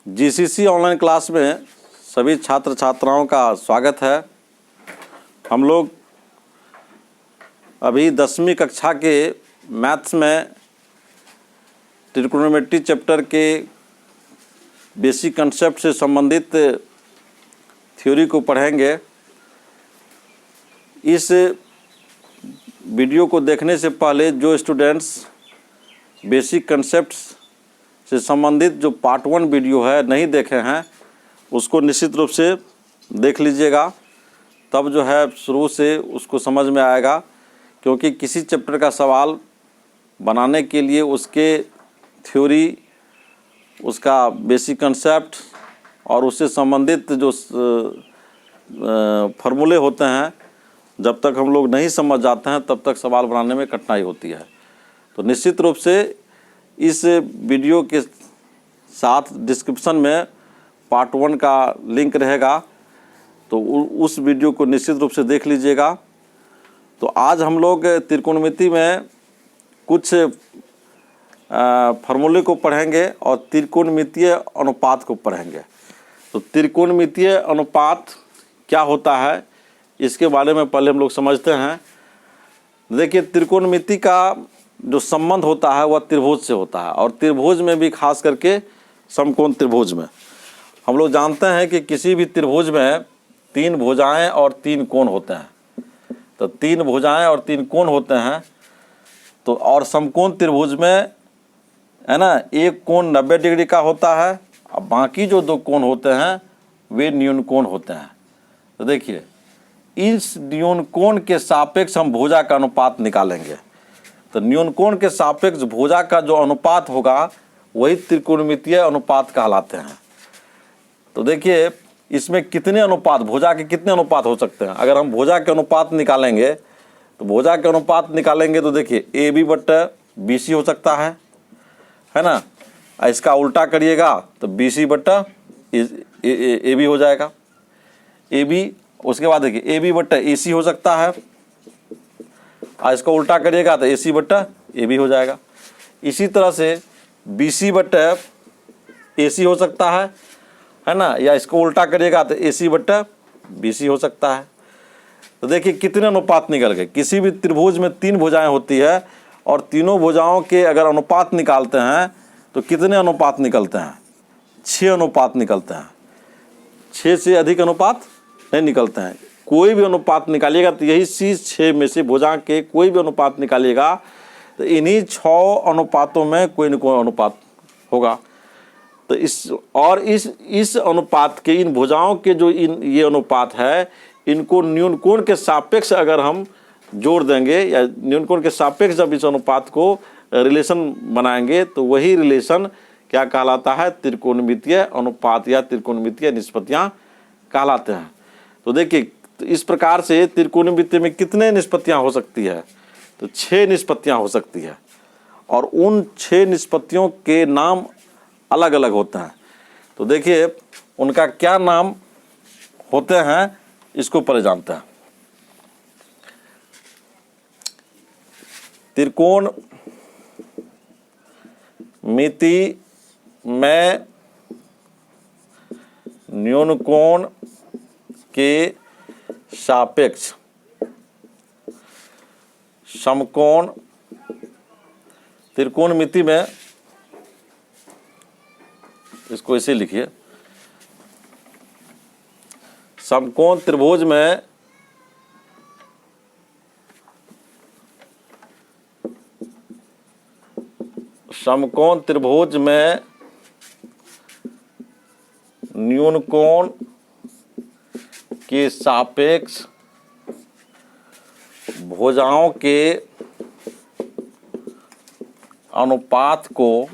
GCC online class में सभी छात्र छात्राओं का स्वागत है। हम लोग अभी 10वीं कक्षा के मैथ्स में त्रिकोणमिति चैप्टर के बेसिक कंसेप्ट से संबंधित थ्योरी को पढ़ेंगे। इस वीडियो को देखने से पहले जो स्टूडेंट्स बेसिक कंसेप्ट्स से संबंधित जो पार्ट 1 वीडियो है नहीं देखे हैं उसको निश्चित रूप से देख लीजिएगा, तब जो है शुरू से उसको समझ में आएगा। क्योंकि किसी चैप्टर का सवाल बनाने के लिए उसके थ्योरी, उसका बेसिक कंसेप्ट और उससे संबंधित जो फार्मूले होते हैं, जब तक हम लोग नहीं समझ जाते हैं तब तक सवाल बनाने में कठिनाई होती है। तो निश्चित रूप से इस वीडियो के साथ डिस्क्रिप्शन में पार्ट 1 का लिंक रहेगा, तो उस वीडियो को निश्चित रूप से देख लीजिएगा। तो आज हम लोग त्रिकोणमिति में कुछ फार्मूले को पढ़ेंगे और त्रिकोणमितीय अनुपात को पढ़ेंगे। तो त्रिकोणमितीय अनुपात क्या होता है इसके बारे में पहले हम लोग समझते हैं। देखिए, त्रिकोणमिति का जो संबंध होता है वह त्रिभुज से होता है, और त्रिभुज में भी खास करके समकोण त्रिभुज में हम लोग जानते हैं कि किसी भी त्रिभुज में 3 भुजाएं और 3 कोण होते हैं। तो 3 भुजाएं और 3 कोण होते हैं। तो और समकोण त्रिभुज में है ना, एक कोण 90 डिग्री का होता है और बाकी जो 2 कोण होते हैं वे न्यून कोण होते हैं। तो देखिए, इस न्यून कोण के सापेक्ष हम भुजा का अनुपात निकालेंगे। तो न्यून कोण के सापेक्ष भुजा का जो अनुपात होगा वही त्रिकोणमितीय अनुपात कहलाते हैं। तो देखिए, इसमें कितने अनुपात, भुजा के कितने अनुपात हो सकते हैं। अगर हम भुजा के अनुपात निकालेंगे तो भुजा के अनुपात निकालेंगे तो देखिए AB बट्टा BC हो सकता है ना। इसका उल्टा करिएगा तो BC बट्टा AB हो जाएगा। AB, उसके बाद देखिए AB बट्टा AC हो सकता है, इसका उल्टा करिएगा तो AC बट्टा AB हो जाएगा। इसी तरह से BC बट्टा AC हो सकता है ना, या इसको उल्टा करिएगा तो AC बट्टा BC हो सकता है। तो देखिए कितने अनुपात निकल गए। किसी भी त्रिभुज में 3 भुजाएं होती है और तीनों भुजाओं के अगर अनुपात निकालते हैं तो कितने अनुपात निकलते हैं? 6 अनुपात निकलते हैं। 6 से अधिक अनुपात नहीं निकलते हैं। कोई भी अनुपात निकालिएगा तो यही चीज 6 में से भुजा के कोई भी अनुपात निकालिएगा तो इन्हीं 6 अनुपातों में कोई न कोई अनुपात होगा। तो इस अनुपात के, इन भुजाओं के जो ये अनुपात है, इनको न्यून कोण के सापेक्ष अगर हम जोड़ देंगे या न्यून कोण के सापेक्ष जब इस अनुपात को रिलेशन बनाएंगे तो वही रिलेशन क्या कहलाता है? त्रिकोणमितीय अनुपात या त्रिकोणमितीय निष्पत्तियां कहलाते हैं। तो देखिए, तो इस प्रकार से त्रिकोणमिति में कितने निष्पत्तियां हो सकती है? तो 6 निष्पत्तियां हो सकती है, और उन 6 निष्पत्तियों के नाम अलग अलग होते हैं। तो देखिए उनका क्या नाम होते हैं इसको पहले जानते हैं। त्रिकोणमिति में न्यून कोण के सापेक्ष समकोण, त्रिकोणमिति में इसको ऐसे लिखिए, समकोण त्रिभुज में न्यून कोण के सापेक्ष भुजाओं के अनुपात को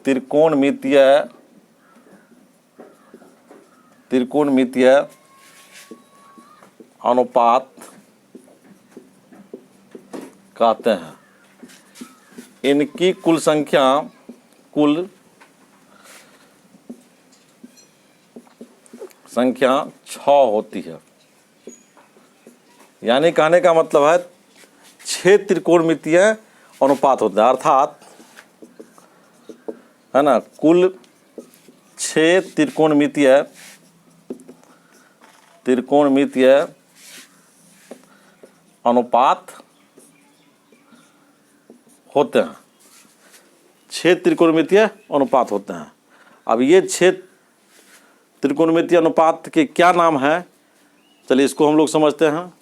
त्रिकोणमितीय अनुपात कहते हैं। इनकी कुल संख्या संख्या 6 होती है। यानी कहने का मतलब है 6 त्रिकोणमितीय अनुपात होता है, अर्थात है ना, कुल 6 त्रिकोणमितीय अनुपात होते हैं। 6 त्रिकोणमितीय अनुपात होते हैं। अब ये 6 त्रिकोणमितीय अनुपात के क्या नाम है, चलिए इसको हम लोग समझते हैं।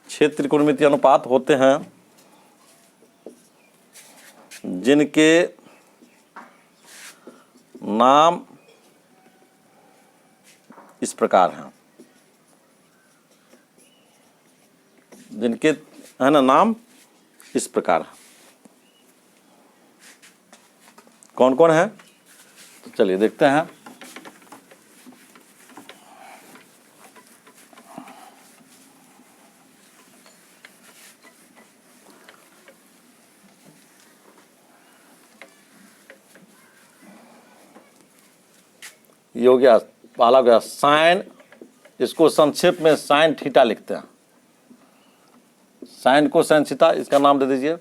6 त्रिकोणमितीय अनुपात होते हैं जिनके नाम इस प्रकार हैं, जिनके है ना नाम इस प्रकार है। कौन कौन है, तो चलिए देखते हैं। ये हो गया, पहला हो गया साइन, इसको संक्षेप में साइन थीटा लिखते हैं। साइन को साइन थीटा, इसका नाम दे दीजिए,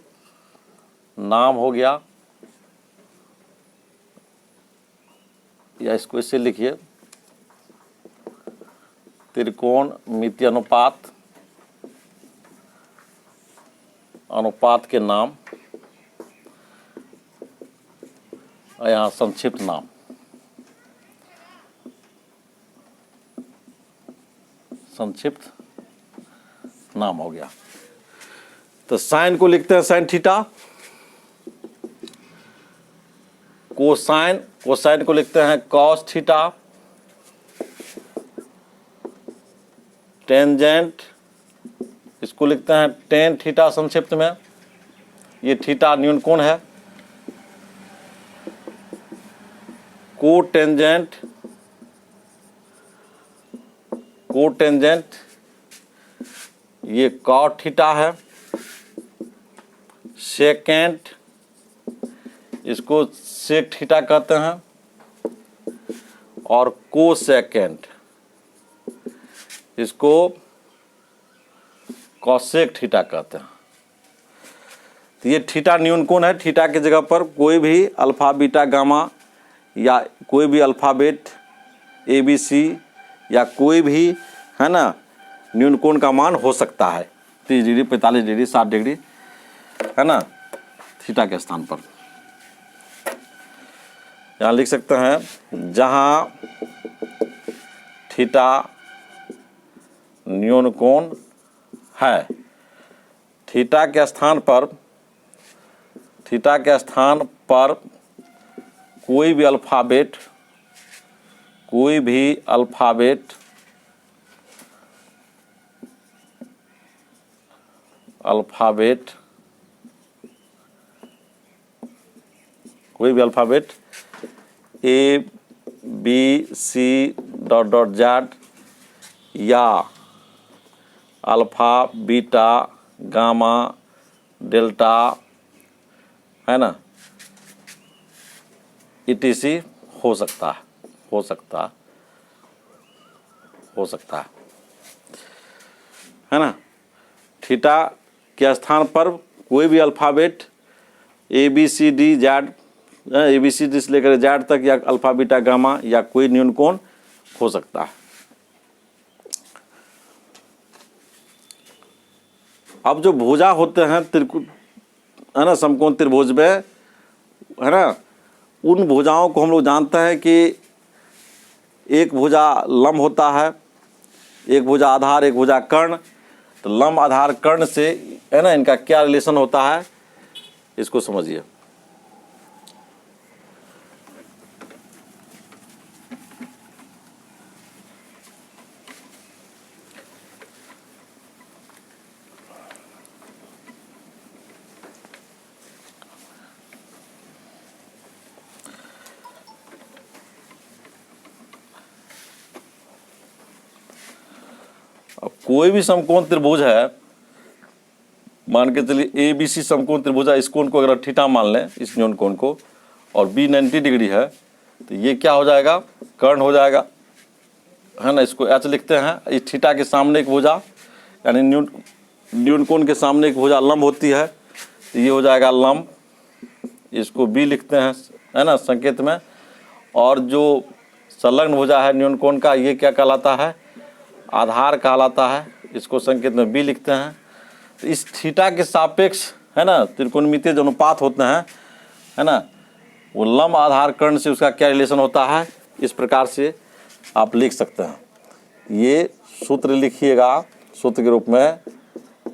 नाम हो गया, या इसको इससे लिखिए त्रिकोणमितीय अनुपात, अनुपात के नाम, और यहाँ संक्षिप्त नाम, संक्षिप्त नाम हो गया। तो साइन को लिखते हैं साइन थीटा, कोसाइन, कोसाइन को लिखते हैं कॉस थीटा, टेंजेंट इसको लिखते हैं टेन थीटा संक्षिप्त में, ये थीटा न्यूनकोण है। कोटेंजेंट, कोटेंजेंट ये कॉट थीटा है। सेकेंड इसको सेक थीटा कहते हैं, और कोसेकेंड इसको कॉसेक थीटा कहते हैं। तो ये थीटा न्यूनकोण है। थीटा की जगह पर कोई भी अल्फा बीटा गामा या कोई भी अल्फाबेट ABC या कोई भी है ना न्यूनकोण का मान हो सकता है। 30 डिग्री, 45 डिग्री, 60 डिग्री, है ना, थीटा के स्थान पर यहाँ लिख सकते हैं, जहाँ थीटा न्यूनकोण है, थीटा के स्थान पर, थीटा के स्थान पर कोई भी अल्फाबेट, कोई भी अल्फाबेट अल्फाबेट कोई भी अल्फाबेट ABC.Z या अल्फा बीटा गामा डेल्टा, है ना, ETC हो सकता है, हो सकता है ना। थीटा के स्थान पर कोई भी अल्फाबेट ABCD से लेकर Z तक या अल्फा बीटा गामा या कोई न्यूनकोण हो सकता है। अब जो भुजा होते हैं है ना, समकोण त्रिभुज में, है ना, उन भुजाओं को हम लोग जानते हैं कि एक भुजा लंब होता है, एक भुजा आधार, एक भुजा कर्ण। तो लंब आधार कर्ण से, है ना, इनका क्या रिलेशन होता है, इसको समझिए। अब कोई भी समकोण त्रिभुज है, मान के चलिए ABC समकोण त्रिभुज है, इस कोण को अगर थीटा मान लें, इस न्यूनकोण को, और B 90 डिग्री है, तो ये क्या हो जाएगा, कर्ण हो जाएगा, है ना। इसको H लिखते हैं। इस थीटा के सामने एक भुजा, यानी न्यूनकोण के सामने एक भुजा लंब होती है, तो ये हो जाएगा लंब, इसको बी लिखते हैं, है ना, संकेत में। और जो संलग्न भुजा है न्यून कोण का, ये क्या कहलाता है, आधार कहलाता है, इसको संकेत में बी लिखते हैं। तो इस थीटा के सापेक्ष, है ना, त्रिकोणमितीय जो अनुपात होते हैं, है ना, वो लंब आधार कर्ण से उसका क्या रिलेशन होता है, इस प्रकार से आप लिख सकते हैं। ये सूत्र लिखिएगा, सूत्र के रूप में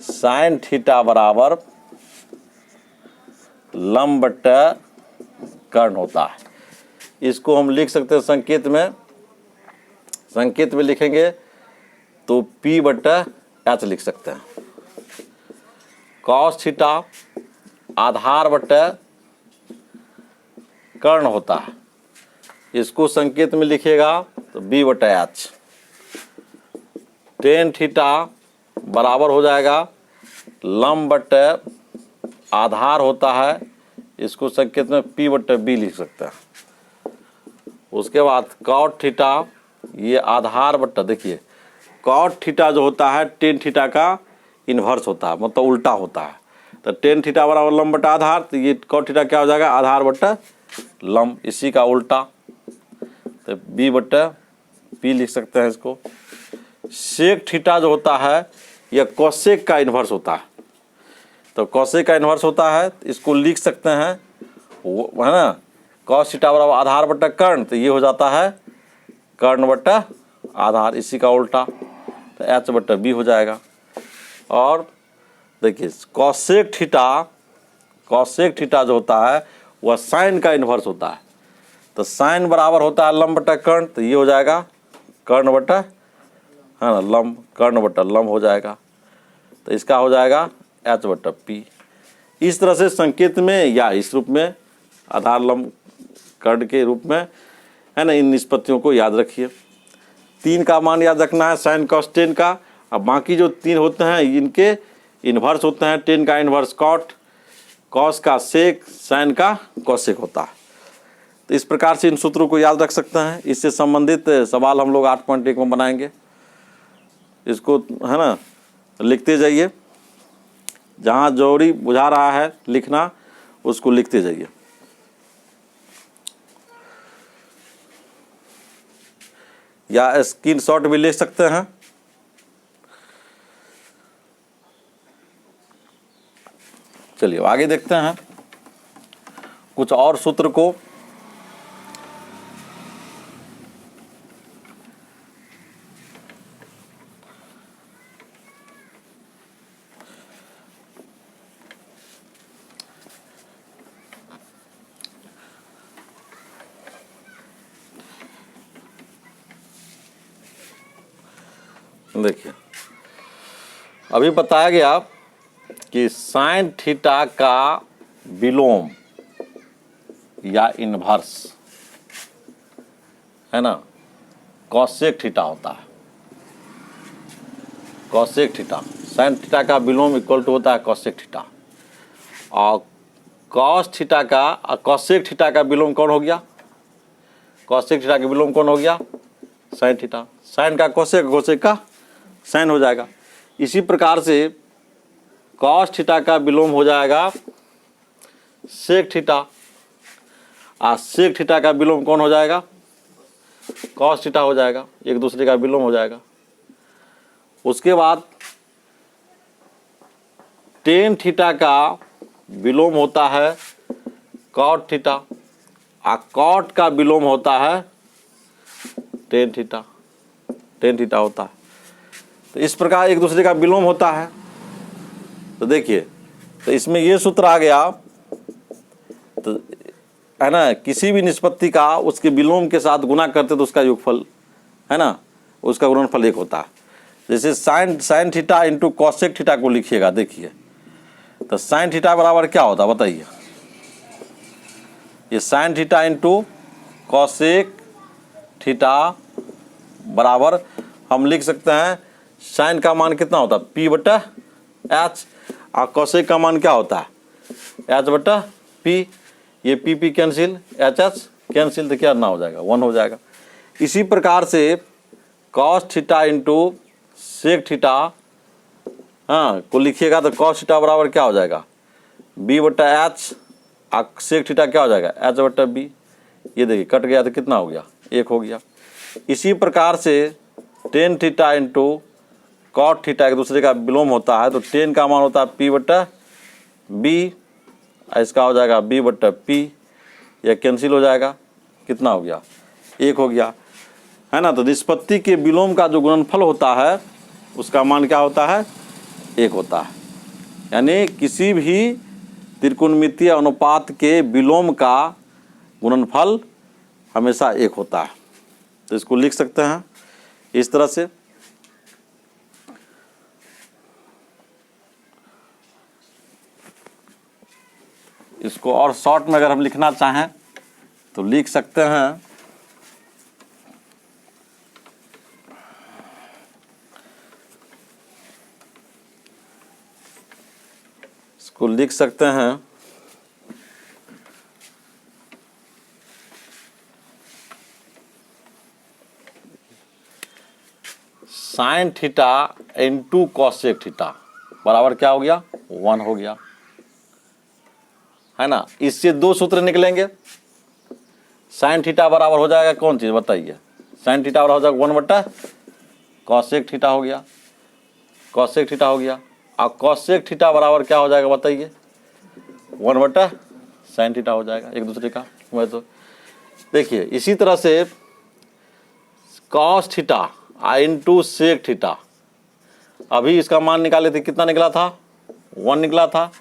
साइन थीटा बराबर लंब बट्टा कर्ण होता है। इसको हम लिख सकते हैं संकेत में, संकेत में लिखेंगे तो P बट्टा H लिख सकते हैं। कॉस थीटा आधार बट्टा कर्ण होता है, इसको संकेत में लिखिएगा तो B बट्टा H। टेन थीटा बराबर हो जाएगा लंब बट्टा आधार होता है, इसको संकेत में P बट्टा B लिख सकते हैं। उसके बाद कॉट थीटा, ये आधार बट्टा, देखिए कॉट थीटा जो होता है टेन थीटा का इन्वर्स होता है, मतलब उल्टा होता है। तो टेन थीटा बराबर लंब बट्टा आधार, तो ये कॉट थीटा क्या हो जाएगा, आधार बट्टा लंब, इसी का उल्टा, तो बी बट्टा पी लिख सकते हैं इसको। सेक थीटा जो होता है यह कोसेक का इन्वर्स होता है, तो कोसेक का इन्वर्स होता है, इसको लिख सकते हैं, है ना, कॉस थीटा बराबर आधार बट्टा कर्ण, तो ये हो जाता है कर्ण बट्टा आधार, इसी का उल्टा, तो एच बट्टा बी हो जाएगा। और देखिए कॉसेक थीटा जो होता है वह साइन का इन्वर्स होता है, तो साइन बराबर होता है लंब बट्टा कर्ण, तो ये हो जाएगा कर्ण बट्टा, है ना, लंब, कर्ण बट्टा लंब हो जाएगा, तो इसका हो जाएगा एच बट्टा पी। इस तरह से संकेत में या इस रूप में आधार लंब कर्ण के रूप में, है ना, इन निष्पत्तियों को याद रखिए। 3 का मान याद रखना है साइन कॉस टेन का, अब बाकी जो 3 होते हैं इनके इन्वर्स होते हैं, टेन का इन्वर्स कॉट, कॉस का सेक, साइन का कॉसेक होता है। तो इस प्रकार से इन सूत्रों को याद रख सकते हैं। इससे संबंधित सवाल हम लोग 8.1 में बनाएंगे, इसको, है ना, लिखते जाइए, जहाँ जरूरी बुझा रहा है लिखना उसको लिखते जाइए। या स्क्रीनशॉट भी ले सकते हैं। चलिए आगे देखते हैं कुछ और सूत्र को। देखिए अभी बताया गया कि साइन थीटा का विलोम या इन्वर्स, है ना, कॉसेक थीटा होता है। कॉसेक थीटा, साइन थीटा का विलोम इक्वल टू होता है कॉसेक थीटा, और कॉस थीटा का, कॉसेक थीटा का विलोम कौन हो गया, कॉसेक थीटा का विलोम कौन हो गया, साइन थीटा। साइन का कॉसेक, कॉसेक का साइन हो जाएगा। इसी प्रकार से कॉस थीटा का विलोम हो जाएगा सेक थीटा, और सेक थीटा का विलोम कौन हो जाएगा, कॉस थीटा हो जाएगा, एक दूसरे का विलोम हो जाएगा। उसके बाद टेन थीटा का विलोम होता है कॉट थीटा, और कॉट का विलोम होता है टेन थीटा, टेन थीटा होता है। तो इस प्रकार एक दूसरे का विलोम होता है। तो देखिए, तो इसमें ये सूत्र आ गया, तो है ना, किसी भी निष्पत्ति का उसके विलोम के साथ गुना करते तो उसका योगफल, है ना, उसका गुणनफल 1 होता है। जैसे sine theta into cosec theta को लिखिएगा, देखिए तो साइन थीटा बराबर क्या होता है बताइए, ये sine theta into cosec theta बराबर हम लिख सकते हैं, साइन का मान कितना होता है पी बटा एच, और कॉसेक का मान क्या होता है एच बटा पी, ये P P cancel, H H cancel, तो क्या ना हो जाएगा 1 हो जाएगा। इसी प्रकार से cos theta into sec theta, हाँ, को लिखिएगा तो कॉस थीटा बराबर क्या हो जाएगा बी बटा एच सेक थीटा क्या हो जाएगा, एच बट्टा बी। ये देखिए कट गया तो कितना हो गया, 1 हो गया। इसी प्रकार से tan theta into cot theta एक दूसरे का विलोम होता है, तो टेन का मान होता है पी बट्टा बी, इसका हो जाएगा बी बट्टा पी, यह कैंसिल हो जाएगा, कितना हो गया, 1 हो गया, है ना। तो निष्पत्ति के विलोम का जो गुणनफल होता है उसका मान क्या होता है, 1 होता है। यानी किसी भी त्रिकोणमितीय अनुपात के विलोम का गुणनफल हमेशा 1 होता है। तो इसको लिख सकते हैं इस तरह से। इसको और शॉर्ट में अगर हम लिखना चाहें तो लिख सकते हैं, इसको लिख सकते हैं sine theta into cosec theta बराबर क्या हो गया, 1 हो गया, है ना। इससे 2 सूत्र निकलेंगे। साइन थीटा बराबर हो जाएगा कौन चीज बताइए, साइन थीटा बराबर हो जाएगा 1 बट्टा कॉसेक थीटा हो गया, कॉसेक थीटा हो गया। और कॉसेक थीटा बराबर क्या हो जाएगा बताइए, 1 बट्टा साइन थीटा हो जाएगा एक दूसरे का। मैं तो देखिए इसी तरह से cos theta into sec theta, अभी इसका मान निकाले थे, कितना निकला था, 1 निकला था।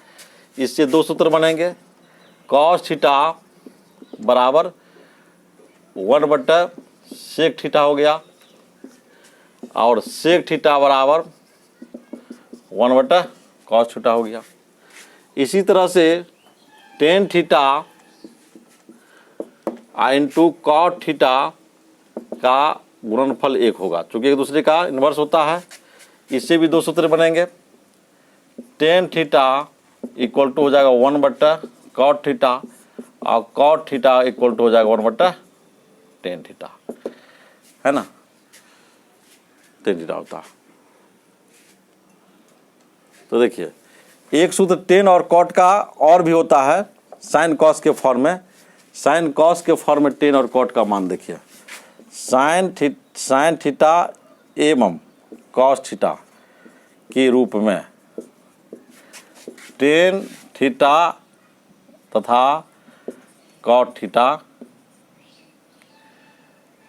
इससे 2 सूत्र बनेंगे, कॉस थीटा बराबर 1 बट्टा सेक थीटा हो गया, और सेक थीटा बराबर 1 बट्टा कॉस थीटा हो गया। इसी तरह से tan theta into cot theta का गुणनफल 1 होगा, चूंकि एक दूसरे का इन्वर्स होता है। इससे भी 2 सूत्र बनेंगे, टेन थीटा इक्वल टू हो जाएगा 1 बट्टा कॉट थीटा, और कॉट थीटा इक्वल टू हो जाएगा 1 बट्टा टेन थीटा, है ना, टेन थीटा होता है। तो देखिए एक सूत्र टेन और कॉट का और भी होता है साइन कॉस के फॉर्म में। साइन कॉस के फॉर्म में टेन और कॉट का मान देखिए, साइन थीटा एवं कॉस थीटा के रूप में टेन थीटा तथा कॉट थीटा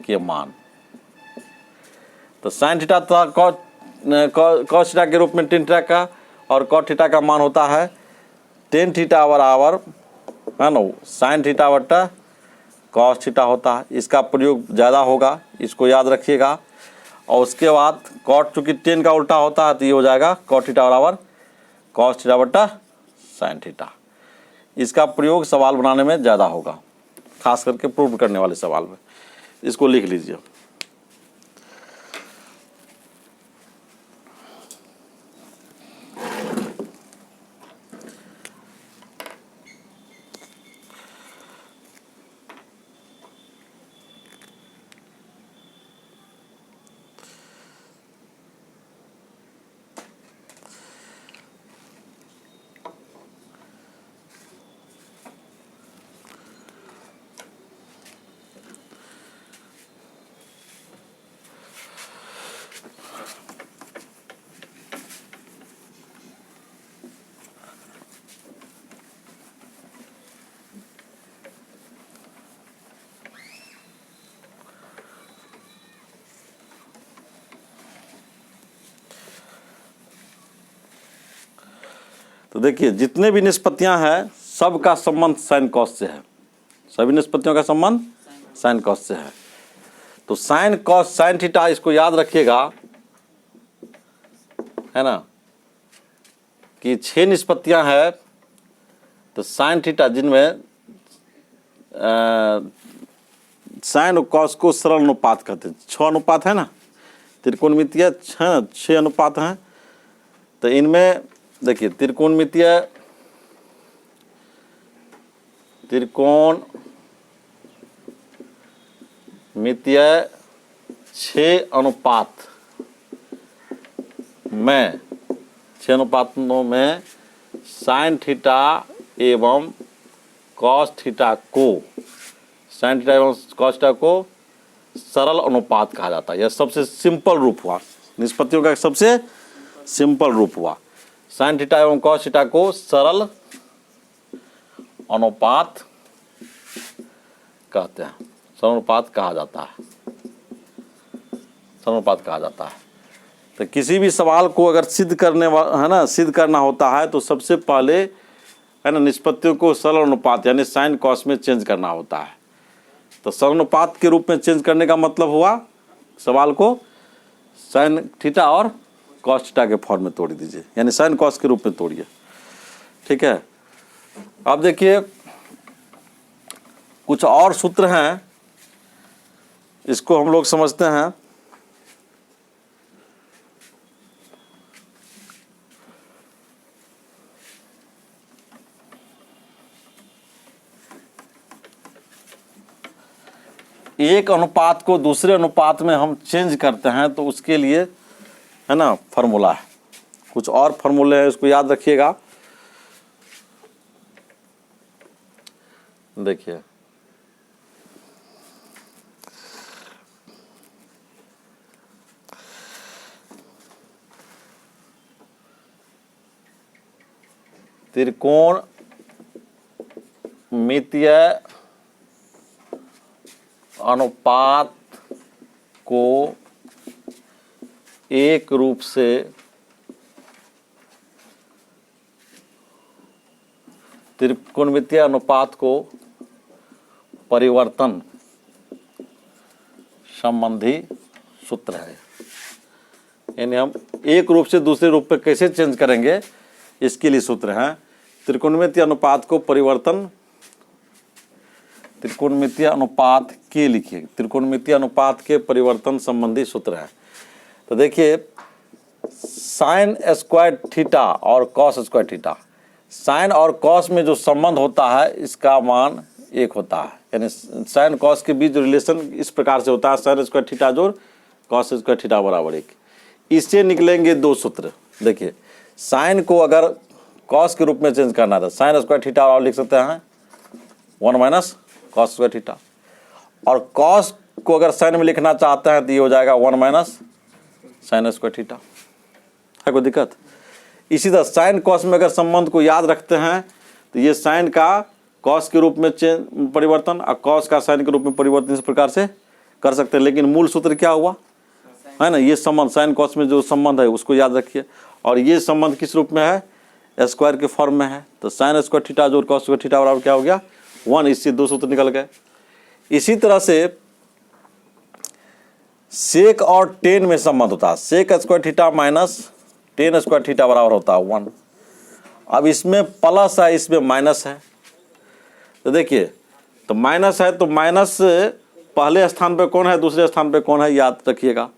के मान। तो साइन थीटा तथा कॉस थीटा के रूप में टेन थीटा का और कॉट थीटा का मान होता है टेन थीटा बराबर, है ना, साइन थीटा बट्टा कॉस थीटा होता है। इसका प्रयोग ज़्यादा होगा, इसको याद रखिएगा। और उसके बाद कॉट चूंकि टेन का उल्टा होता है तो ये हो जाएगा कॉट थीटा बराबर कॉस थीटा बट्टा साइन थीटा। इसका प्रयोग सवाल बनाने में ज़्यादा होगा, खास करके प्रूव करने वाले सवाल में। इसको लिख लीजिए। तो देखिए जितने भी निष्पत्तियां हैं सबका संबंध साइन कॉस से है, सभी निष्पत्तियों का संबंध साइन कॉस से है। तो साइन कॉस साइन थीटा इसको याद रखिएगा, है ना, कि 6 निष्पत्तियां हैं। तो साइन थीटा जिनमें साइन और कॉस को सरल अनुपात कहते हैं, 6 अनुपात है ना, त्रिकोणमितीय 6 अनुपात हैं। तो इनमें देखिए त्रिकोणमितीय 6 अनुपात में 6 अनुपातों में साइन थीटा एवं कॉस थीटा को, साइन थीटा एवं कॉस थीटा को सरल अनुपात कहा जाता है। यह सबसे सिंपल रूप हुआ, निष्पत्तियों का सबसे सिंपल रूप हुआ। साइन थीटा एवं कॉस थीटा को सरल अनुपात कहते हैं, सरल अनुपात कहा जाता है, सरल अनुपात कहा जाता है। तो किसी भी सवाल को अगर सिद्ध करने है ना, सिद्ध करना होता है तो सबसे पहले है ना निष्पत्तियों को सरल अनुपात यानी साइन कॉस में चेंज करना होता है। तो सरल अनुपात के रूप में चेंज करने का मतलब हुआ सवाल को साइन थीटा और कॉस थीटा के फॉर्म में तोड़ दीजिए, यानी साइन कॉस के रूप में तोड़िए। ठीक है, अब देखिए कुछ और सूत्र हैं, इसको हम लोग समझते हैं। एक अनुपात को दूसरे अनुपात में हम चेंज करते हैं तो उसके लिए है ना फार्मूला है, कुछ और फार्मूले हैं, इसको याद रखिएगा। देखिए त्रिकोण मितीय अनुपात को एक रूप से त्रिकोणमितीय अनुपात को परिवर्तन संबंधी सूत्र है। यानी हम एक रूप से दूसरे रूप पे कैसे चेंज करेंगे इसके लिए सूत्र हैं। त्रिकोणमितीय अनुपात को परिवर्तन, त्रिकोणमितीय अनुपात के लिखिए, त्रिकोणमितीय अनुपात के परिवर्तन संबंधी सूत्र है। तो देखिए साइन स्क्वायर थीटा और कॉस स्क्वायर थीटा, साइन और कॉस में जो संबंध होता है इसका मान एक होता है, यानी साइन कॉस के बीच जो रिलेशन इस प्रकार से होता है, साइन स्क्वायर थीटा जोड़ कॉस स्क्वायर थीटा बराबर एक। इससे निकलेंगे दो सूत्र। देखिए साइन को अगर कॉस के रूप में चेंज करना था, साइन स्क्वायर थीटा और लिख सकते हैं 1 माइनस कॉस स्क्वायर थीटा, और कॉस को अगर साइन में लिखना चाहते हैं तो ये हो जाएगा 1 माइनस साइन स्क्वायर थीटा। है कोई दिक्कत? इसी तरह साइन कॉस में अगर संबंध को याद रखते हैं तो ये साइन का कॉस के रूप में परिवर्तन और कॉस का साइन के रूप में परिवर्तन इस प्रकार से कर सकते हैं। लेकिन मूल सूत्र क्या हुआ है ना, ये संबंध साइन कॉस में जो संबंध है उसको याद रखिए, और ये संबंध किस रूप में है, स्क्वायर के फॉर्म में है। तो साइन स्क्वायर थीटा जोड़ कॉस स्क्वायर थीटा बराबर क्या हो गया 1। इससे दो सूत्र निकल गए। इसी तरह से सेक और टेन में संबंध होता है, sec square theta minus tan square theta बराबर होता है 1। अब इसमें प्लस है, इसमें माइनस है। तो देखिए तो माइनस है तो माइनस पहले स्थान पे कौन है, दूसरे स्थान पे कौन है, याद रखिएगा।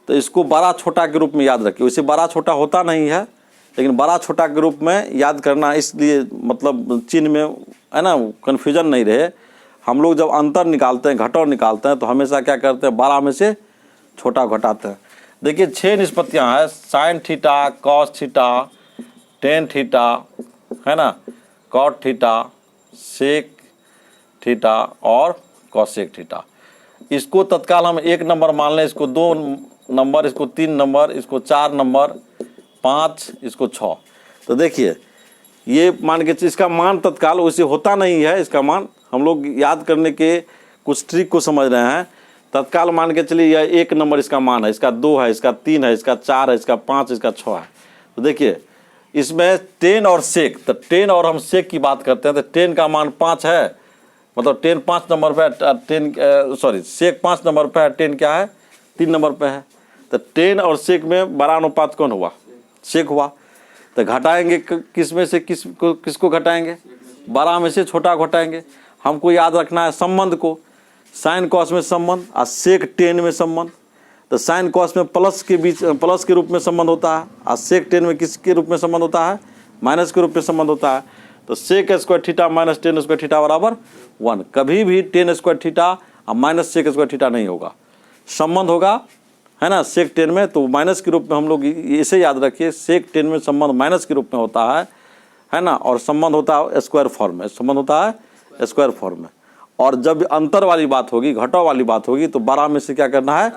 तो इसको बड़ा छोटा के रूप में याद रखिए। वैसे बड़ा छोटा होता नहीं है, लेकिन बड़ा छोटा के रूप में याद करना, इसलिए मतलब चिन्ह में है ना कन्फ्यूजन नहीं रहे। हम लोग जब अंतर निकालते हैं, घटाव निकालते हैं, तो हमेशा क्या करते हैं, बड़ा में से छोटा घटाते हैं। देखिए 6 निष्पत्तियां हैं, sine theta, cos theta, tan theta, है ना, कॉट थीटा, सेक थीटा और कॉसेक थीटा। इसको तत्काल हम 1 नंबर मान लें, इसको 2 नंबर, इसको 3 नंबर, इसको 4 नंबर, 5, इसको 6। तो देखिए ये मान के इसका मान तत्काल वैसे होता नहीं है, इसका मान हम लोग याद करने के कुछ ट्रिक को समझ रहे हैं। तत्काल मान के चलिए यह 1 नंबर इसका मान है, इसका 2 है, इसका 3 है, इसका 4 है, इसका 5, इसका 6 है। तो देखिए इसमें टेन और सेक, तो टेन और हम सेक की बात करते हैं तो टेन का मान 5 है, मतलब टेन 5 नंबर पे है, सेक 5 नंबर पे है, टेन क्या है 3 नंबर पे है। तो टेन और सेक में बड़ा अनुपात कौन हुआ, सेक हुआ। तो घटाएंगे किस में से किसको घटाएंगे, बड़ा में से छोटा घटाएंगे। हमको याद रखना है संबंध को, साइन कॉस में संबंध और सेक टेन में संबंध। तो साइन कॉस में प्लस के बीच प्लस के रूप में संबंध होता है, और सेक टेन में किसके रूप में संबंध होता है, माइनस के रूप में संबंध होता है। तो sec square theta minus tan square theta बराबर 1। कभी भी टेन स्क्वायर थीटा और माइनस सेक स्क्वायर थीटा नहीं होगा, संबंध होगा है ना सेक टेन में, तो माइनस के रूप में हम लोग इसे याद रखिए, सेक टेन में संबंध माइनस के रूप में होता है, है ना, और संबंध होता है स्क्वायर फॉर्म में, संबंध होता है स्क्वायर फॉर्म में। और जब अंतर वाली बात होगी, घटाव वाली बात होगी, तो बड़ा में से क्या करना है,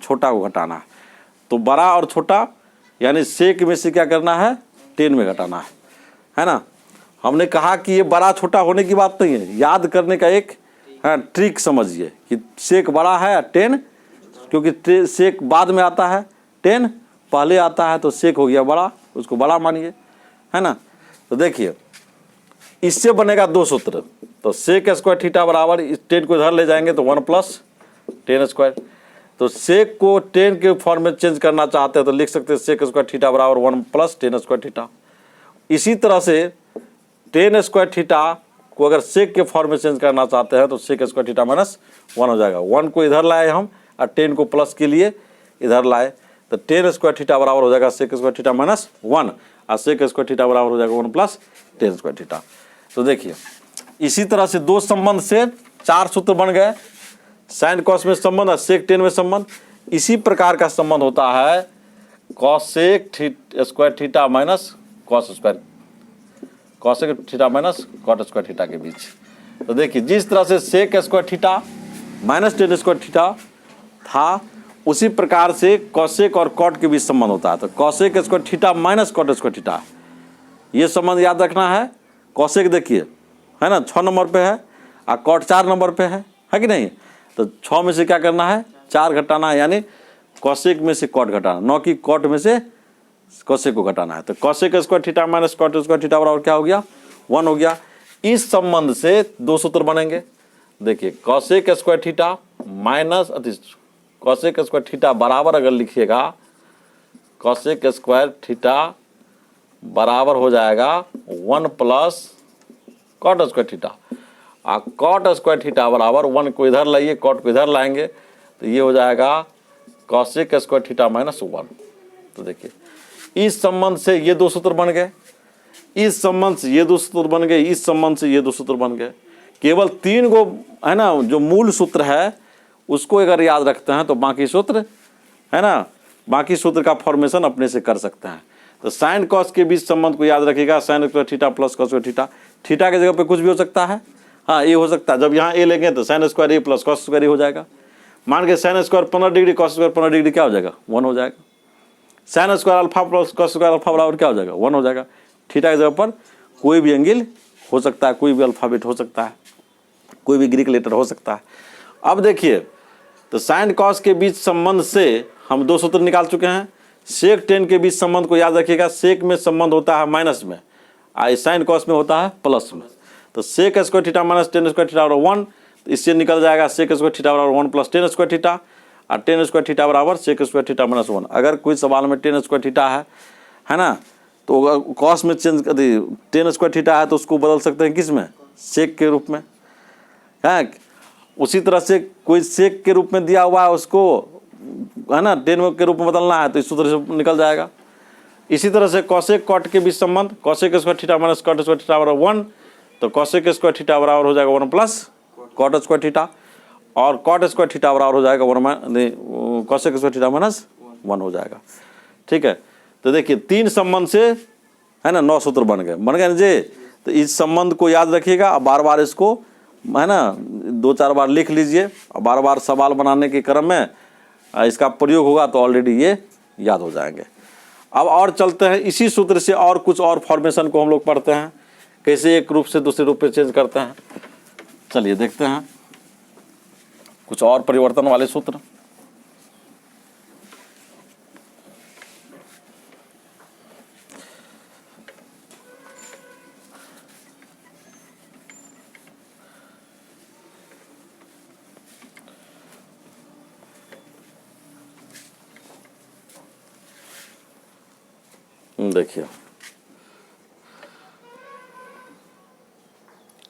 छोटा को घटाना है। तो बड़ा और छोटा यानी सेक में से क्या करना है, 10 में घटाना है ना। हमने कहा कि ये बड़ा छोटा होने की बात नहीं है, याद करने का एक ट्रिक समझिए कि सेक बड़ा है 10, क्योंकि सेक बाद में आता है, 10 पहले आता है, तो सेक हो गया बड़ा, उसको बड़ा मानिए, है ना। तो देखिए इससे बनेगा 2 सूत्र। तो सेक स्क्वायर थीटा बराबर, इस 10 को इधर ले जाएंगे तो 1 + 10 स्क्वायर। तो सेक को 10 के फॉर्म में चेंज करना चाहते हैं तो लिख सकते हैं सेक स्क्वायर थीटा बराबर 1 + 10 स्क्वायर थीटा। इसी तरह से 10 स्क्वायर थीटा को अगर सेक के फॉर्म में चेंज करना चाहते हैं तो सेक स्क्वायर थीटा -1 हो जाएगा। 1 को इधर लाए हम और 10 को प्लस के लिए इधर लाए, तो 10 स्क्वायर थीटा बराबर हो जाएगा सेक स्क्वायर थीटा -1 और सेक स्क्वायर थीटा बराबर हो जाएगा 1 + 10 स्क्वायर थीटा। तो देखिए इसी तरह से 2 संबंध से 4 सूत्र बन गए, साइन कॉस में संबंध और सेक 10 में संबंध। इसी प्रकार का संबंध होता है cosec square theta minus cos square, cosec theta minus cot square theta के बीच। तो देखिए जिस तरह से sec square theta -10 square theta था, उसी प्रकार से कॉसेक और कॉट के बीच संबंध होता है। तो cosec square theta minus cot square theta, ये संबंध याद रखना है। कॉसेक देखिए है ना 6 नंबर पे है और कॉट 4 नंबर पे है कि नहीं। तो 6 में से क्या करना है, 4 घटाना है, यानी कॉसेक में से कॉट घटाना, न कि कॉट में से कॉसेक को घटाना है। तो cosec square theta minus cot square theta बराबर क्या हो गया, 1 हो गया। इस संबंध से 2 सूत्र बनेंगे। देखिए cosec square theta minus cosec square theta बराबर अगर लिखिएगा, कॉसेक स्क्वायर थीटा बराबर हो जाएगा 1 + कॉट स्क्वायर थीटा, और कॉट स्क्वायर थीटा बराबर 1 को इधर लाइए, कॉट को इधर लाएंगे, तो ये हो जाएगा कॉसेक स्क्वायर थीटा -1। तो देखिए इस संबंध से ये 2 सूत्र बन गए, इस संबंध से ये 2 सूत्र बन गए, इस संबंध से ये 2 सूत्र बन गए। केवल 3 गो है ना जो मूल सूत्र है उसको अगर याद रखते हैं तो बाकी सूत्र है ना, बाकी सूत्र का फॉर्मेशन अपने से कर सकते हैं। तो साइन कॉस के बीच संबंध को याद रखिएगा, sign square theta plus cos square theta. Theta की जगह पे कुछ भी हो सकता है, हाँ ए हो सकता है। जब यहाँ ए लेंगे तो साइन स्क्वायर ए प्लस कॉस स्क्वायर ए हो जाएगा। मान के sine square 15 degree cos square 15 degree क्या हो जाएगा, 1 हो जाएगा। Sine square alpha plus cos square alpha बराबर क्या हो जाएगा, 1 हो जाएगा। थीटा की जगह पर कोई भी एंगल हो सकता है, कोई भी अल्फाबेट हो सकता है, कोई भी ग्रीक लेटर हो सकता है। अब देखिए तो साइन कॉस के बीच संबंध से हम 2 सूत्र निकाल चुके हैं। सेक 10 के बीच संबंध को याद रखिएगा, सेक में संबंध होता है माइनस में, साइन कॉस में होता है प्लस में। तो sec square theta minus 10 square theta बराबर 1, तो इससे निकल जाएगा सेक स्क्वायर थीटा बराबर 1 + 10 स्क्वायर थीटा, और 10 स्क्वायर थीटा बराबर सेक स्क्वायर थीटा -1। अगर कोई सवाल में 10 स्क्वायर थीटा है ना, तो कॉस में चेंज 10 स्क्वायर थीटा है तो उसको बदल सकते हैं किस में, सेक के रूप में है। उसी तरह से कोई सेक के रूप में दिया हुआ है उसको है ना 10 के रूप में बदलना है तो इस सूत्र से निकल जाएगा। इसी तरह से कॉसेक कॉट के बीच संबंध, cosec square theta minus cot square theta बराबर 1, तो कॉसेक स्क्वायर थीटा बराबर हो जाएगा 1 + कॉट स्क्वायर थीटा, और कॉट स्क्वायर थीटा बराबर हो जाएगा कॉसेक स्क्वायर थीटा -1 हो जाएगा। ठीक है, तो देखिए 3 संबंध से है ना 9 सूत्र बन गए ना जी। तो इस संबंध को याद रखिएगा, बार बार इसको है ना 2-4 बार लिख लीजिए, और बार बार सवाल बनाने के क्रम में इसका प्रयोग होगा तो ऑलरेडी ये याद हो जाएंगे। अब और चलते हैं इसी सूत्र से और कुछ और फॉर्मेशन को हम लोग पढ़ते हैं, कैसे एक रूप से दूसरे रूप में चेंज करते हैं। चलिए देखते हैं कुछ और परिवर्तन वाले सूत्र। देखिए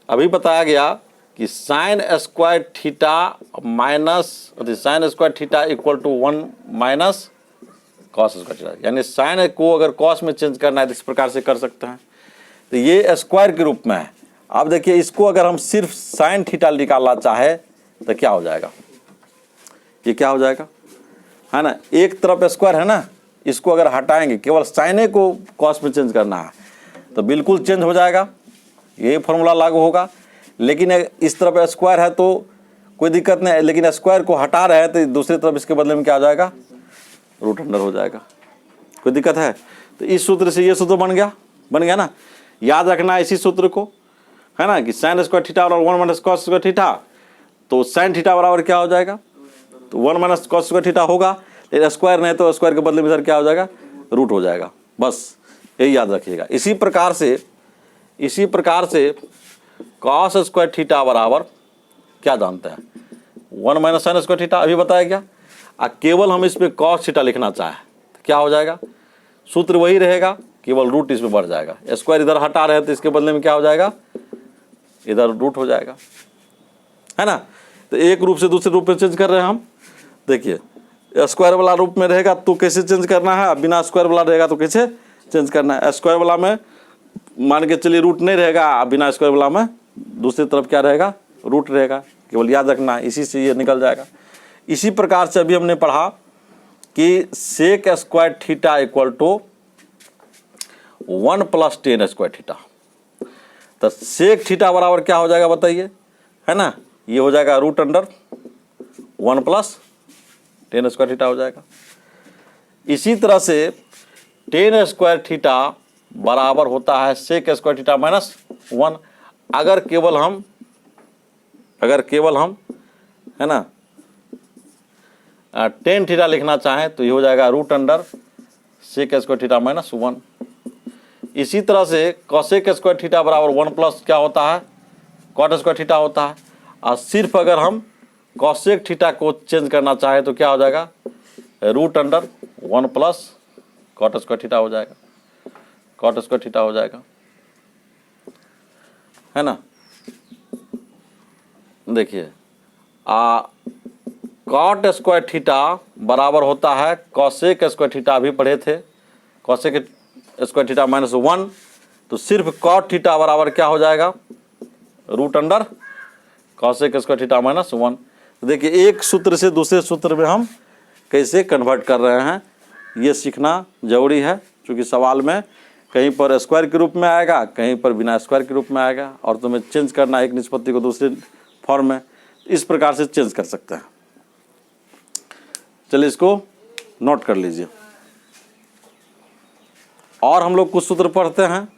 अभी बताया गया कि sine square theta minus sine square theta equal to 1 minus cos square theta, यानी साइन को अगर कॉस में चेंज करना है तो इस प्रकार से कर सकते हैं। तो ये स्क्वायर के रूप में है। अब देखिए इसको अगर हम सिर्फ साइन थीटा निकालना चाहे तो क्या हो जाएगा, ये क्या हो जाएगा है ना, एक तरफ स्क्वायर है ना, इसको अगर हटाएंगे केवल साइने को कॉस में चेंज करना है तो बिल्कुल चेंज हो जाएगा, ये फॉर्मूला लागू होगा। लेकिन इस तरफ स्क्वायर है तो कोई दिक्कत नहीं है, लेकिन स्क्वायर को हटा रहे हैं तो दूसरी तरफ इसके बदले में क्या हो जाएगा, रूट अंडर हो जाएगा। कोई दिक्कत है? तो इस सूत्र से ये सूत्र बन गया ना। याद रखना है इसी सूत्र को, है ना, कि साइन स्क्वायर थीटा और 1 माइनस कॉस स्क्वायर थीटा, तो साइन थीटा बराबर क्या हो जाएगा, तो 1 माइनस कॉस स्क्वायर थीटा होगा, लेकिन स्क्वायर नहीं तो स्क्वायर के बदले में सर क्या हो जाएगा, रूट हो जाएगा। बस यही याद रखिएगा। इसी प्रकार से कॉस स्क्वायर थीटा बराबर क्या जानते हैं, 1 माइनस साइन स्क्वायर थीटा, अभी बताया गया। केवल हम इस पे कॉस थीटा लिखना चाहें तो क्या हो जाएगा, सूत्र वही रहेगा, केवल रूट इसमें बढ़ जाएगा। स्क्वायर इधर हटा रहे हैं तो इसके बदले में क्या हो जाएगा, इधर रूट हो जाएगा, है ना। तो एक रूप से दूसरे रूप में चेंज कर रहे हैं हम। देखिए स्क्वायर वाला रूप में रहेगा तो कैसे चेंज करना है, बिना स्क्वायर वाला रहेगा तो कैसे चेंज करना है। स्क्वायर वाला में मान के चलिए रूट नहीं रहेगा, बिना स्क्वायर वाला में दूसरी तरफ क्या रहेगा, रूट रहेगा। केवल याद रखना है, इसी से ये निकल जाएगा। इसी प्रकार से अभी हमने पढ़ा कि sec square theta equal to 1 plus tan square theta. तो सेक थीटा बराबर क्या हो जाएगा बताइए, है ना, ये हो जाएगा root under 1 plus tan square theta हो जाएगा। इसी तरह से टेन स्क्वायर थीटा बराबर होता है सेक स्क्वायर थीटा माइनस 1। अगर केवल हम है ना टेन थीटा लिखना चाहें तो ये हो जाएगा root under sec square theta minus 1। इसी तरह से कॉसेक स्क्वायर थीटा बराबर 1 प्लस क्या होता है, कॉट स्क्वायर थीटा होता है। और सिर्फ अगर हम कॉसेक थीटा को चेंज करना चाहें तो क्या हो जाएगा, root under 1 plus cot square theta हो जाएगा, कॉट स्क्वायर थीटा हो जाएगा, है ना। देखिए कॉट स्क्वायर थीटा बराबर होता है कॉसेक स्क्वायर थीटा, अभी पढ़े थे, कॉसेक स्क्वायर थीटा माइनस 1। तो सिर्फ कॉट थीटा बराबर क्या हो जाएगा, root under cosec square theta minus 1। तो देखिए एक सूत्र से दूसरे सूत्र में हम कैसे कन्वर्ट कर रहे हैं, ये सीखना जरूरी है। क्योंकि सवाल में कहीं पर स्क्वायर के रूप में आएगा, कहीं पर बिना स्क्वायर के रूप में आएगा, और तुम्हें चेंज करना एक निष्पत्ति को दूसरे फॉर्म में, इस प्रकार से चेंज कर सकते हैं। चलिए इसको नोट कर लीजिए। और हम लोग कुछ सूत्र पढ़ते हैं।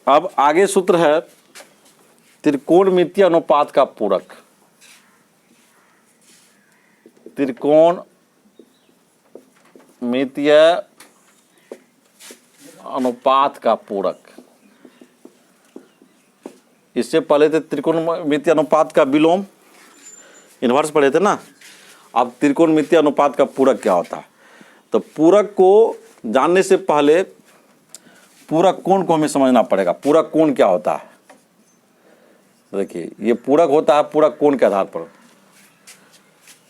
अब आगे सूत्र है त्रिकोणमितीय अनुपात का पूरक। त्रिकोणमितीय अनुपात का पूरक। इससे पहले थे त्रिकोणमितीय अनुपात का विलोम, इन्वर्स पढ़े थे ना। अब त्रिकोणमितीय अनुपात का पूरक क्या होता है, तो पूरक को जानने से पहले पूरक कोण को हमें समझना पड़ेगा। पूरक कोण क्या होता है, देखिए ये पूरक होता है पूरक कोण के आधार पर।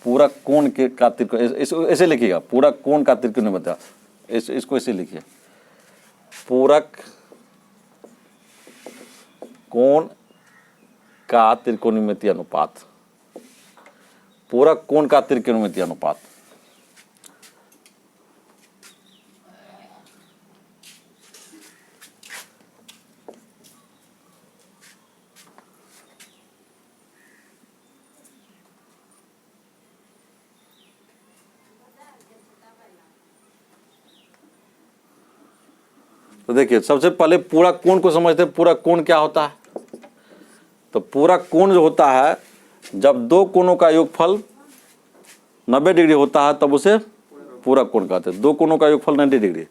पूरक कोण के का त्रिकोण ऐसे लिखिएगा, पूरक कोण का त्रिकोणमितीय, इसको ऐसे लिखिए, पूरक कोण का त्रिकोणमितीय अनुपात, पूरक कोण का त्रिकोणमितीय अनुपात। तो देखिए सबसे पहले पूरक कोण को समझते हैं। पूरक कोण क्या होता है? तो पूरक कोण जो होता है, जब दो कोणों का योगफल 90 डिग्री होता है तब उसे पूरक कोण कहते हैं। दो कोणों का योगफल 90 डिग्री।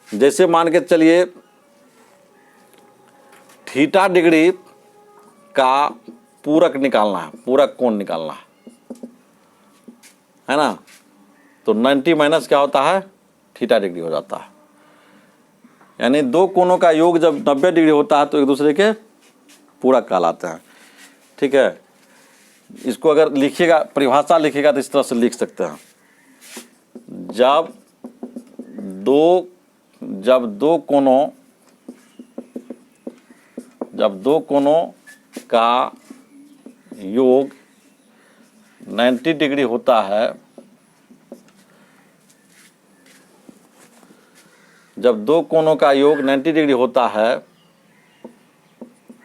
जैसे मान के चलिए थीटा डिग्री का पूरक निकालना है, पूरक कोण निकालना है ना, तो 90 माइनस क्या होता है, थीटा डिग्री हो जाता है। यानी दो कोणों का योग जब 90 डिग्री होता है तो एक दूसरे के पूरक कहलाते हैं। ठीक है, इसको अगर लिखिएगा, परिभाषा लिखिएगा तो इस तरह से लिख सकते हैं, जब दो कोणों का योग 90 डिग्री होता है, जब दो कोणों का योग 90 डिग्री होता है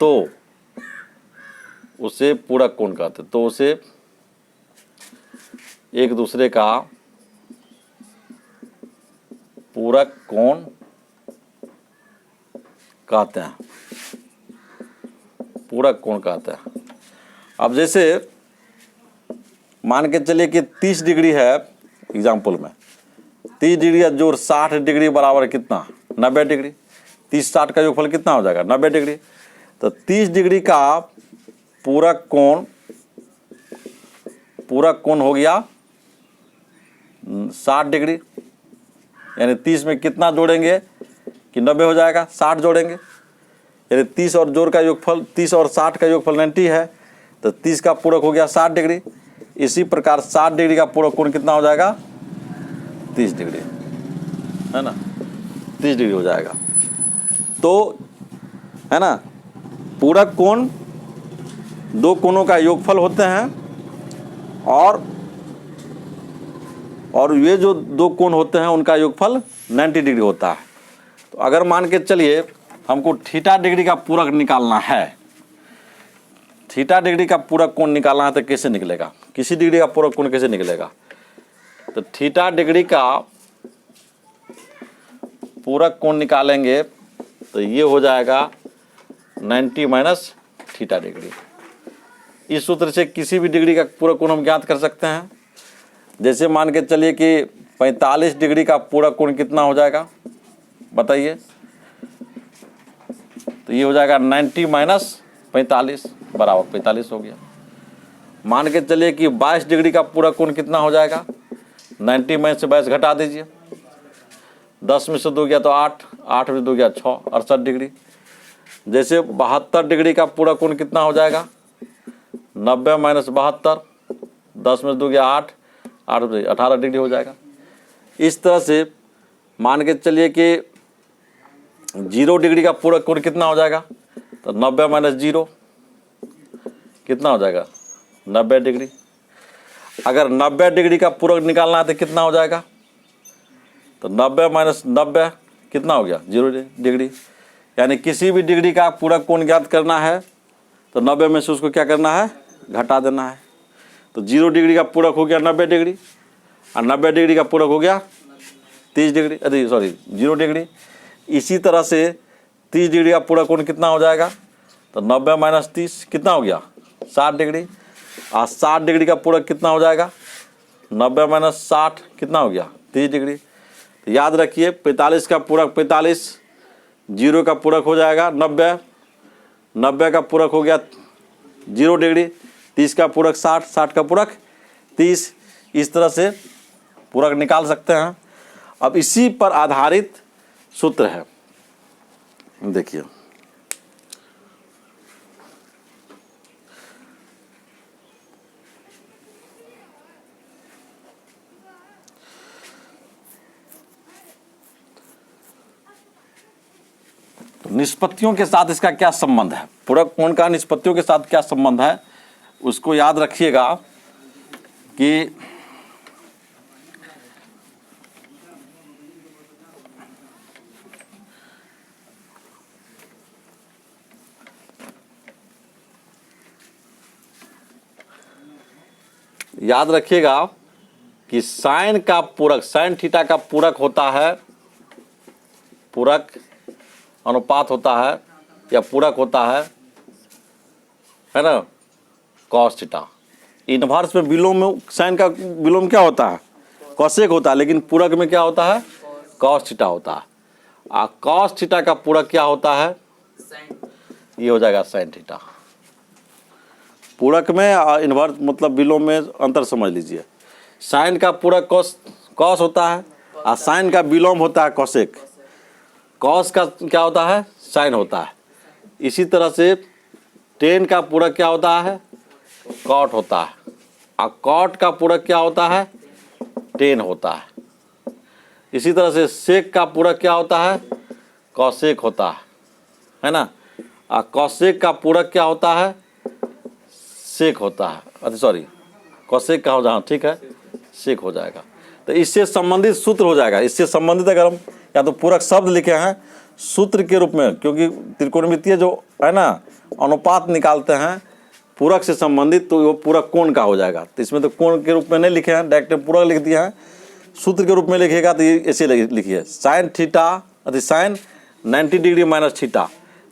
तो उसे पूरक कोण कहते हैं। तो उसे एक दूसरे का पूरक कोण कहते हैं, पूरक कोण कहते हैं। अब जैसे मान के चलिए कि 30 डिग्री है, एग्जाम्पल में 30 डिग्री जोड़ 60 डिग्री बराबर कितना, 90 डिग्री। 30-60 का योगफल कितना हो जाएगा, 90 डिग्री। तो 30 डिग्री का पूरक कोण हो गया 60 डिग्री। यानी 30 में कितना जोड़ेंगे कि 90 हो जाएगा, 60 जोड़ेंगे। यानी 30 और जोड़ का योगफल, 30 और 60 का योगफल 90 है, तो 30 का पूरक हो गया 60 डिग्री। इसी प्रकार 60 डिग्री का पूरक कोण कितना हो जाएगा, 30 डिग्री, है ना, 30 डिग्री हो जाएगा। तो है ना, पूरक कोण दो कोणों का योगफल होते हैं और ये जो दो कोण होते हैं उनका योगफल 90 डिग्री होता है। तो अगर मान के चलिए हमको थीटा डिग्री का पूरक निकालना है, थीटा डिग्री का पूरक कोण निकालना है तो कैसे निकलेगा, किसी डिग्री का पूरक कोण कैसे निकलेगा? तो थीटा डिग्री का पूरक कोण निकालेंगे तो ये हो जाएगा 90 माइनस थीटा डिग्री। इस सूत्र से किसी भी डिग्री का पूरक कोण हम ज्ञात कर सकते हैं। जैसे मान के चलिए कि 45 डिग्री का पूरक कोण कितना हो जाएगा बताइए, तो ये हो जाएगा 90 माइनस 45 बराबर 45 हो गया। मान के चलिए कि 22 डिग्री का पूरक कोण कितना हो जाएगा, 90 में से 22 घटा दीजिए, 10 में से 2 गया तो 8, 8 में 2 गया 6, 68 डिग्री। जैसे 72 डिग्री का पूरक कोण कितना हो जाएगा, 90 माइनस 72, 10 में से 2 गया 8, 8 में 18 डिग्री हो जाएगा। इस तरह से मान के चलिए कि 0 डिग्री का पूरक कोण कितना हो जाएगा, तो 90 माइनस 0 कितना हो जाएगा, 90 डिग्री। अगर 90 डिग्री का पूरक निकालना है तो कितना हो जाएगा, तो 90 माइनस 90 कितना हो गया, 0 डिग्री। यानी किसी भी डिग्री का पूरक कोण ज्ञात करना है तो 90 में से उसको क्या करना है, घटा देना है। तो 0 डिग्री का पूरक हो गया 90 डिग्री और 90 डिग्री का पूरक हो गया 30 डिग्री, अरे सॉरी 0 डिग्री। इसी तरह से 30 डिग्री का पूरक कोण कितना हो जाएगा, तो 90 माइनस 30 कितना हो गया, 60 डिग्री। और 60 डिग्री का पूरक कितना हो जाएगा, 90 माइनस 60 कितना हो गया, 30 डिग्री। तो याद रखिए 45 का पूरक 45, 0 का पूरक हो जाएगा 90, 90 का पूरक हो गया 0 डिग्री, 30 का पूरक 60, 60 का पूरक 30। इस तरह से पूरक निकाल सकते हैं। अब इसी पर आधारित सूत्र है, देखिए निष्पत्तियों के साथ इसका क्या संबंध है, पूरक कोण का निष्पत्तियों के साथ क्या संबंध है, उसको याद रखिएगा कि याद रखिएगा कि साइन का पूरक, साइन थीटा का पूरक होता है पूरक अनुपात होता है या पूरक होता है ना, कॉस थीटा। इनवर्स में विलोम में साइन का विलोम क्या होता है, कॉसेक होता है, लेकिन पूरक में क्या होता है, कॉस थीटा होता है। कॉस थीटा का पूरक क्या होता है, ये हो जाएगा साइन थीटा। पूरक में और इनवर्स मतलब विलोम में अंतर समझ लीजिए। साइन का पूरक कॉस होता है और साइन का विलोम होता है कॉसेक। कॉस का क्या होता है, साइन होता है। इसी तरह से टेन का पूरक क्या होता है, कॉट होता है, और कॉट का पूरक क्या होता है, टेन होता है। इसी तरह से सेक का पूरक क्या होता है, कॉसेक होता है ना, और कॉसेक का पूरक क्या होता है, सेक होता है। अच्छा सॉरी, कॉसेक का हो जाए, ठीक है, सेक हो जाएगा। तो इससे संबंधित सूत्र हो जाएगा। इससे संबंधित अगर हम या तो पूरक शब्द लिखे हैं सूत्र के रूप में, क्योंकि त्रिकोणमितीय जो है ना अनुपात निकालते हैं पूरक से संबंधित, तो वो पूरक कोण का हो जाएगा। तो इसमें तो कोण के रूप में नहीं लिखे हैं, डायरेक्ट पूरक लिख दिया है। सूत्र के रूप में लिखिएगा तो ये ऐसे लिखिए, साइन थीटा अति साइन 90 डिग्री माइनस थीटा।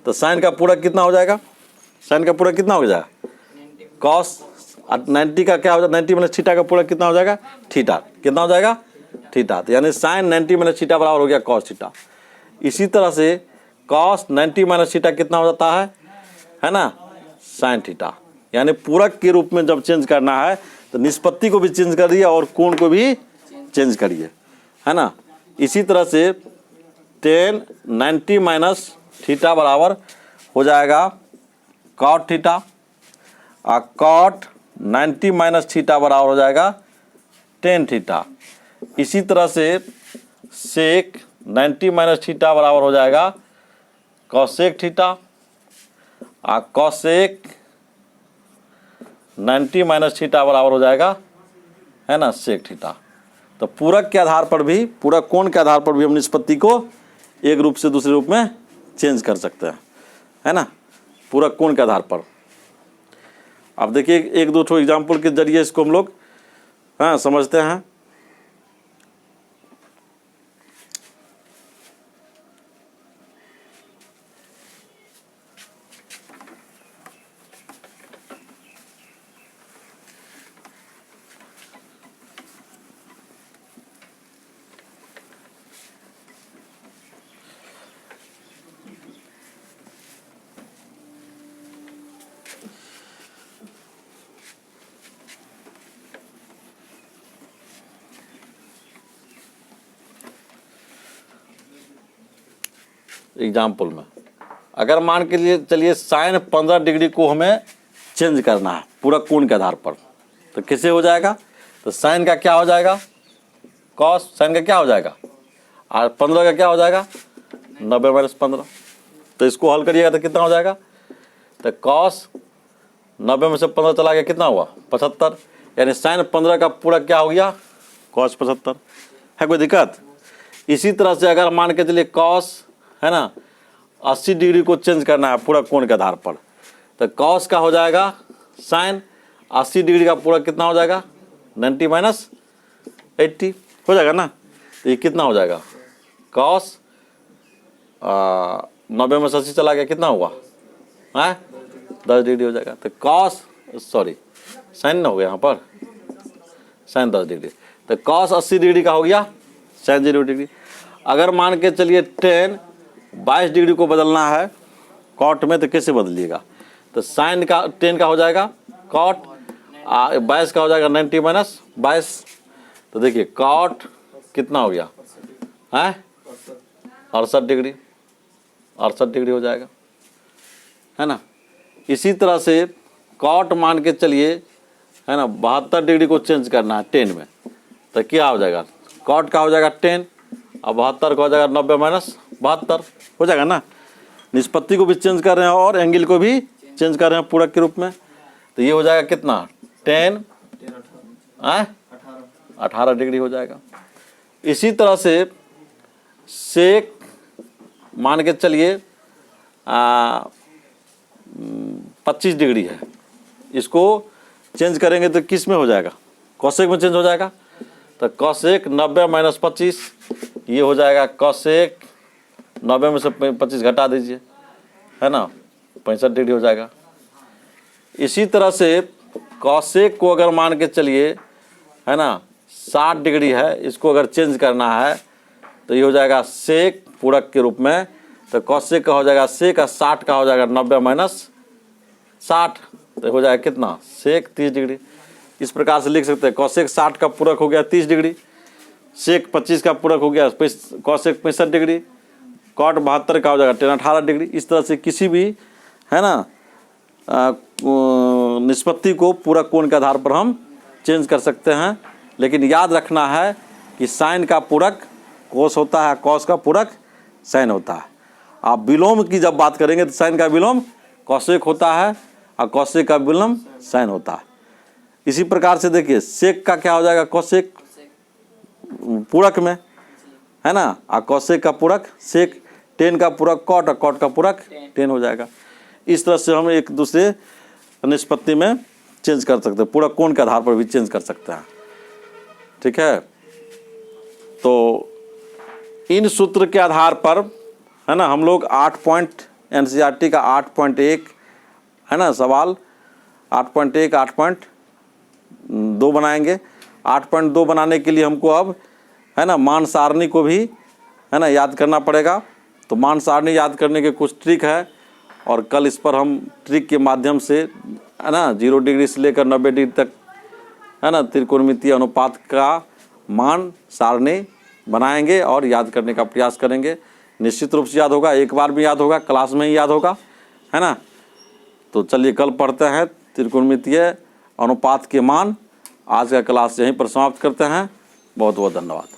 तो साइन का पूरक कितना हो जाएगा, साइन का पूरक कितना हो जाएगा, कॉस 90 का क्या हो जाएगा, 90 माइनस थीटा का पूरक कितना हो जाएगा, थीटा। कितना हो जाएगा, थीटा। तो यानी साइन 90 माइनस थीटा बराबर हो गया कॉस थीटा। इसी तरह से कॉस 90 माइनस थीटा कितना हो जाता है ना, साइन थीटा। यानी पूरक के रूप में जब चेंज करना है तो निष्पत्ति को भी चेंज करिए और कोण को भी चेंज करिए, है ना। इसी तरह से टेन 90 माइनस थीटा बराबर हो जाएगा कॉट थीटा, और कॉट 90 माइनस थीटा बराबर हो जाएगा टेन थीटा। इसी तरह से सेक 90 माइनस थीटा बराबर हो जाएगा कॉसेक थीटा, और कॉसेक 90 माइनस थीटा बराबर हो जाएगा, है ना, सेक थीटा। तो पूरक के आधार पर भी, पूरक कोण के आधार पर भी हम निष्पत्ति को एक रूप से दूसरे रूप में चेंज कर सकते हैं, है ना, पूरक कोण के आधार पर। अब देखिए एक दो ठो एग्जाम्पल के जरिए इसको हम लोग हाँ समझते हैं। एग्जाम्पल में अगर मान के लिए चलिए साइन 15 डिग्री को हमें चेंज करना है पूरक कोण के आधार पर, तो कैसे हो जाएगा, तो साइन का क्या हो जाएगा, कॉस, साइन का क्या हो जाएगा, और 15 का क्या हो जाएगा, 90 माइनस 15। तो इसको हल करिएगा तो कितना हो जाएगा, तो कॉस 90 में से 15 चला गया, कितना हुआ, 75। यानी साइन 15 का पूरक क्या हो गया, कॉस 75। है कोई दिक्कत। इसी तरह से अगर मान के चलिए कॉस है ना 80 डिग्री को चेंज करना है पूरक कोण के आधार पर, तो कॉस का हो जाएगा साइन 80 डिग्री का पूरक कितना हो जाएगा, 90 माइनस 80 हो जाएगा ना। तो ये कितना हो जाएगा, कॉस 90 में 80 चला गया, कितना हुआ है, 10 डिग्री हो जाएगा। तो कॉस सॉरी साइन ना हो गया यहाँ पर, साइन 10 डिग्री, तो कॉस 80 डिग्री का हो गया साइन 0 डिग्री। अगर मान के चलिए टेन 22 डिग्री को बदलना है कॉट में, तो कैसे बदलिएगा, तो साइन का 10 का हो जाएगा कॉट, 22 का हो जाएगा 90 माइनस 22। तो देखिए कॉट कितना हो गया है 68 डिग्री, 68 डिग्री हो जाएगा, है ना। इसी तरह से कॉट मान के चलिए है ना 72 डिग्री को चेंज करना है 10 में, तो क्या हो जाएगा, कॉट का हो जाएगा 10 और 72 का हो जाएगा 90 माइनस 72 हो जाएगा ना। निष्पत्ति को भी चेंज कर रहे हैं और एंगल को भी चेंज कर रहे हैं पूरक के रूप में। तो ये हो जाएगा कितना 10 18 डिग्री हो जाएगा। इसी तरह से सेक मान के चलिए 25 डिग्री है, इसको चेंज करेंगे तो किस में हो जाएगा, कॉसेक में चेंज हो जाएगा। तो कॉसेक 90 माइनस 25 ये हो जाएगा कॉसेक 90 में से 25 घटा दीजिए, है ना, 65 डिग्री हो जाएगा। इसी तरह से कॉसेक को अगर मान के चलिए, है ना, 60 डिग्री है, इसको अगर चेंज करना है तो ये हो जाएगा सेक पूरक के रूप में। तो कॉसेक का हो जाएगा सेक, 60 का हो जाएगा 90 माइनस 60, तो हो जाएगा कितना, सेक 30 डिग्री। इस प्रकार से लिख सकते हैं, कॉसेक 60 का पूरक हो गया 30 डिग्री, सेक 25 का पूरक हो गया कॉसेक 65 डिग्री, कॉट 72 का हो जाएगा tan 18 डिग्री। इस तरह से किसी भी, है ना, निष्पत्ति को पूरक कोण के आधार पर हम चेंज कर सकते हैं। लेकिन याद रखना है कि साइन का पूरक कोस होता है, कॉस का पूरक साइन होता है। आप विलोम की जब बात करेंगे तो साइन का विलोम कॉसेक होता है और कॉसेक का विलोम साइन होता है। इसी प्रकार से देखिए, सेक का क्या हो जाएगा, कॉसेक पूरक में, है ना, और कॉसेक का पूरक सेक, टेन का पूरक कॉट और कॉट का पूरक टेन हो जाएगा। इस तरह से हम एक दूसरे निष्पत्ति में चेंज कर सकते हैं, पूरक कोण के आधार पर भी चेंज कर सकते हैं। ठीक है, तो इन सूत्र के आधार पर, है ना, हम लोग 8 पॉइंट एनसीईआरटी का 8.1, है ना, सवाल 8.1 8.2 बनाएंगे। 8.2 बनाने के लिए हमको अब, है ना, मान सारणी को भी, है ना, याद करना पड़ेगा। तो मान सारणी याद करने के कुछ ट्रिक है और कल इस पर हम ट्रिक के माध्यम से, है ना, 0 डिग्री से लेकर 90 डिग्री तक, है ना, त्रिकोणमितीय अनुपात का मान सारणी बनाएंगे और याद करने का प्रयास करेंगे। निश्चित रूप से याद होगा, एक बार भी याद होगा, क्लास में ही याद होगा, है ना। तो चलिए कल पढ़ते हैं त्रिकोणमितीय अनुपात के मान। आज का क्लास यहीं पर समाप्त करते हैं। बहुत बहुत धन्यवाद।